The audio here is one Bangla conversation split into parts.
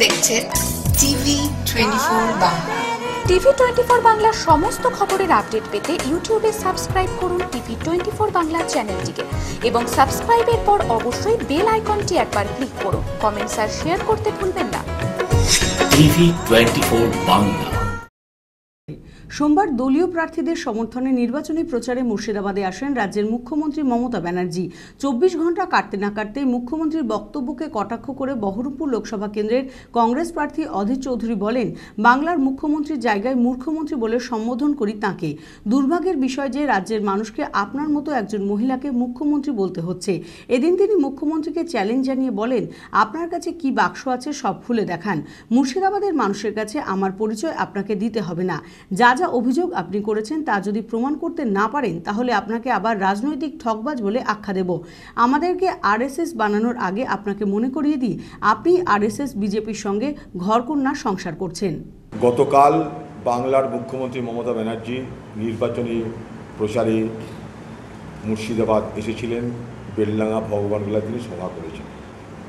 দেখছেন TV24 বাংলা। TV24 বাংলার সমস্ত খবরের আপডেট পেতে ইউটিউবে সাবস্ক্রাইব করুন TV24 বাংলা চ্যানেলটিকে এবং সাবস্ক্রাইবের পর অবশ্যই বেল আইকনটি একবার ক্লিক করুন। কমেন্টস আর শেয়ার করতে ভুলবেন না। TV24 বাংলা। সোমবার দলীয় প্রার্থীদের সমর্থনে নির্বাচনী প্রচারে মুর্শিদাবাদে আসেন রাজ্যের মুখ্যমন্ত্রী মমতা ব্যানার্জি। 24 ঘন্টা কাটতে না কাটতেই মুখ্যমন্ত্রীর বক্তব্যকে কটাক্ষ করে বহরমপুর লোকসভা কেন্দ্রের কংগ্রেস প্রার্থী অধীর চৌধুরী বলেন, বাংলার মুখ্যমন্ত্রীর জায়গায় মূর্খমন্ত্রী বলে সম্বোধন করি তাঁকে। দুর্ভাগ্যের বিষয় যে রাজ্যের মানুষকে আপনার মতো একজন মহিলাকে মুখ্যমন্ত্রী বলতে হচ্ছে। এদিন তিনি মুখ্যমন্ত্রীকে চ্যালেঞ্জ জানিয়ে বলেন, আপনার কাছে কি বাক্স আছে সব খুলে দেখান। মুর্শিদাবাদের মানুষের কাছে আমার পরিচয় আপনাকে দিতে হবে না। যা অভিযোগ আপনি করেছেন তা যদি প্রমাণ করতে না পারেন তাহলে আপনাকে আবার রাজনৈতিক ঠকবাজ বলে আখ্যা দেব। আমাদেরকে আরএসএস বানানোর আগে আপনাকে মনে করিয়ে দিই, আপনি আরএসএস বিজেপির সঙ্গে ঘরকন্যা সংসার করছেন। গতকাল বাংলার মুখ্যমন্ত্রী মমতা ব্যানার্জি নির্বাচনী প্রচারে মুর্শিদাবাদ এসেছিলেন, বেলডাঙ্গা ভগবানগোলায় তিনি সভা করেছেন।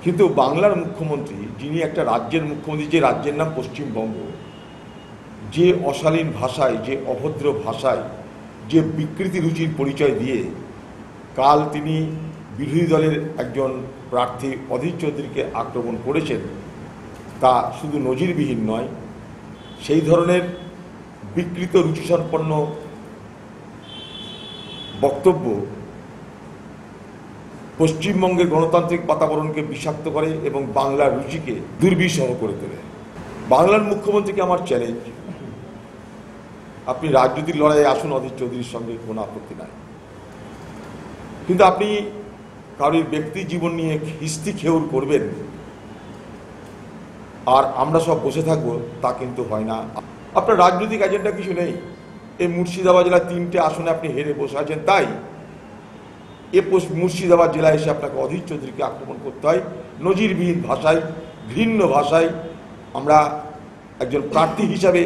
কিন্তু বাংলার মুখ্যমন্ত্রী, যিনি একটা রাজ্যের মুখ্যমন্ত্রী, যে রাজ্যের নাম পশ্চিমবঙ্গ, যে অশালীন ভাষায়, যে অভদ্র ভাষায়, যে বিকৃতি রুচির পরিচয় দিয়ে কাল তিনি বিরোধী দলের একজন প্রার্থী অধীর চৌধুরীকে আক্রমণ করেছেন, তা শুধু নজিরবিহীন নয়। সেই ধরনের বিকৃত রুচিসম্পন্ন বক্তব্য পশ্চিমবঙ্গের গণতান্ত্রিক বাতাবরণকে বিষাক্ত করে এবং বাংলার রুচিকে দুর্বিষহ করে তোলে। বাংলার মুখ্যমন্ত্রীকে আমার চ্যালেঞ্জ, আপনি রাজনৈতিক লড়াইয়ে আসুন, অধীর চৌধুরীর সঙ্গে কোনো আপত্তি নাই, কিন্তু আপনি কারোর ব্যক্তি জীবন নিয়ে হিস্তি খেউর করবেন আর আমরা সব বসে থাকবো, তা কিন্তু হয় না। আপনার রাজনৈতিক এজেন্ডা কিছু নেই। এই মুর্শিদাবাদ জেলার 3টে আসনে আপনি হেরে বসে আছেন, তাই এ মুর্শিদাবাদ জেলায় এসে আপনাকে অধীর চৌধুরীকে আক্রমণ করতে হয় নজিরবিহীন ভাষায়, ঘৃণ্য ভাষায়। আমরা একজন প্রার্থী হিসাবে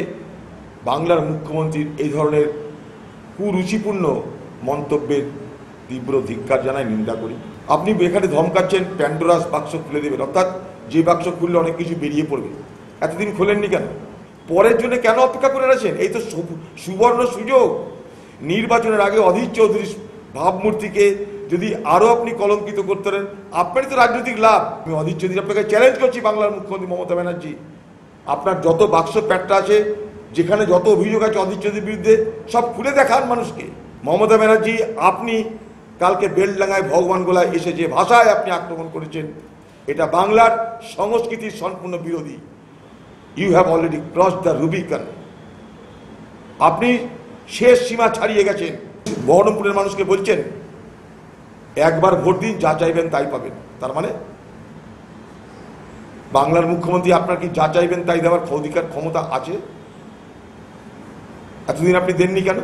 বাংলার মুখ্যমন্ত্রীর এই ধরনের কুরুচিপূর্ণ মন্তব্যের তীব্র ধিক্কার জানাই, নিন্দা করি। আপনি এখানে ধমকাচ্ছেন প্যান্ডোরাস বাক্স খুলে দেবেন, অর্থাৎ যে বাক্স খুললে অনেক কিছু বেরিয়ে পড়বে। এতদিন খোলেননি কেন? পরের জন্য কেন অপেক্ষা করে আছেন? এই তো সুবর্ণ সুযোগ। নির্বাচনের আগে অধীর চৌধুরীর ভাবমূর্তিকে যদি আরও আপনি কলঙ্কিত করতে পারেন, আপনারই তো রাজনৈতিক লাভ। আমি অধীর চৌধুরী আপনাকে চ্যালেঞ্জ করছি, বাংলার মুখ্যমন্ত্রী মমতা ব্যানার্জি, আপনার যত বাক্স প্যাটটা আছে, যেখানে যত অভিযোগ আছে অধীর চৌধুরীর বিরুদ্ধে, সব খুলে দেখান মানুষকে। মমতা ব্যানার্জি, আপনি কালকে বেলডাঙ্গায় ভগবানগোলায় এসে যে ভাষায় আপনি আক্রমণ করেছেন, এটা বাংলার সংস্কৃতির সম্পূর্ণ বিরোধী। You have already cross the Rubicon. আপনি শেষ সীমা ছাড়িয়ে গেছেন। বহরমপুরের মানুষকে বলছেন একবার ভোট দিন, যা চাইবেন তাই পাবেন। তার মানে বাংলার মুখ্যমন্ত্রী আপনার কি যা চাইবেন তাই দেওয়ার অধিকার, ক্ষমতা আছে? এতদিন আপনি দেননি কেন?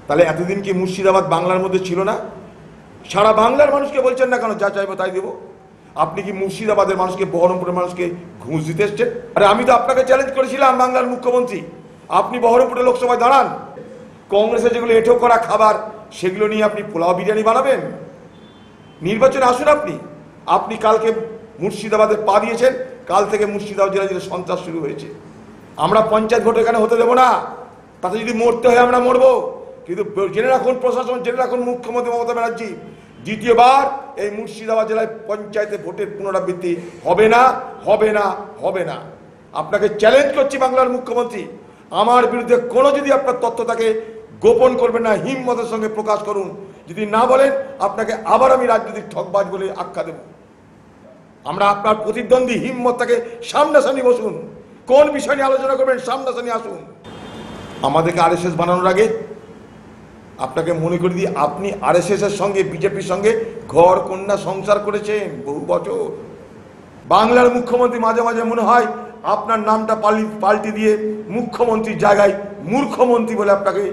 তাহলে এতদিন কি মুর্শিদাবাদ বাংলার মধ্যে ছিল না? সারা বাংলার মানুষকে বলছেন না কেন যা চাইবো তাই দেবো? আপনি কি মুর্শিদাবাদের মানুষকে, বহরমপুরের মানুষকে ঘুষ দিতে এসছেন? আরে আমি তো আপনাকে চ্যালেঞ্জ করেছিলাম বাংলার মুখ্যমন্ত্রী, আপনি বহরমপুরের লোকসভায় দাঁড়ান, কংগ্রেসের যেগুলো এঁঠো করা খাবার সেগুলো নিয়ে আপনি পোলাও বিরিয়ানি বানাবেন। নির্বাচনে আসুন আপনি। আপনি কালকে মুর্শিদাবাদে পা দিয়েছেন, কাল থেকে মুর্শিদাবাদ জেলা জেলা সন্ত্রাস শুরু হয়েছে। আমরা পঞ্চায়েত ভোট এখানে হতে দেবো না, তাতে যদি মরতে হয় আমরা মরবো। কিন্তু জেনে রাখুন প্রশাসন, জেনে রাখুন মুখ্যমন্ত্রী মমতা ব্যানার্জি, দ্বিতীয়বার এই মুর্শিদাবাদ জেলায় পঞ্চায়েতে ভোটের পুনরাবৃত্তি হবে না, হবে না, হবে না। আপনাকে চ্যালেঞ্জ করছি বাংলার মুখ্যমন্ত্রী, আমার বিরুদ্ধে কোনো যদি আপনার তথ্য থাকে গোপন করবেন না, হিম্মতের সঙ্গে প্রকাশ করুন। যদি না বলেন, আপনাকে আবার আমি রাজনৈতিক ঠকবাজ বলে আখ্যা দেব। আমরা আপনার প্রতিদ্বন্দ্বী, হিম্মত থাকে, সামনাসামনি বসুন। কোন বিষয় নিয়ে আলোচনা করবেন, সামনাসামনি আসুন। আমাদেরকে আরএসএস বানানোর আগে আপনাকে মনে করে দিই, আপনি আরএসএস এর সঙ্গে, বিজেপির সঙ্গে ঘর কন্যা সংসার করেছেন বহু বছর। বাংলার মুখ্যমন্ত্রী মাঝে মাঝে মনে হয় আপনার নামটা পাল্টে দিয়ে মুখ্যমন্ত্রীর জায়গায় মূর্খমন্ত্রী বলে আপনাকে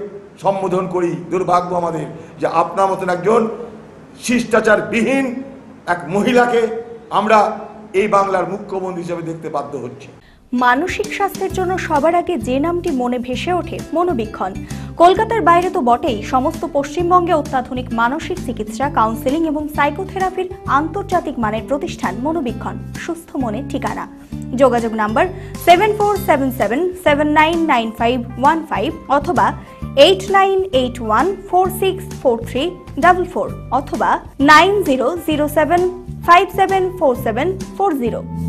সম্বোধন করি। দুর্ভাগ্য আমাদের যে আপনার মতন একজন শিষ্টাচারবিহীন এক মহিলাকে আমরা এই বাংলার মুখ্যমন্ত্রী হিসেবে দেখতে বাধ্য হচ্ছি। মানসিক স্বাস্থ্যের জন্য সবার আগে যে নামটি মনে ভেসে ওঠে মনোবীক্ষণ। কলকাতার বাইরে তো বটেই, সমস্ত পশ্চিমবঙ্গে অত্যাধুনিক মানসিক চিকিৎসা, কাউন্সেলিং এবং সাইকোথেরাপির আন্তর্জাতিক মানের প্রতিষ্ঠান মনোবীক্ষণ, সুস্থ মনের ঠিকানা। যোগাযোগ নাম্বার 7477799515 অথবা 8981464344 অথবা 9007574740।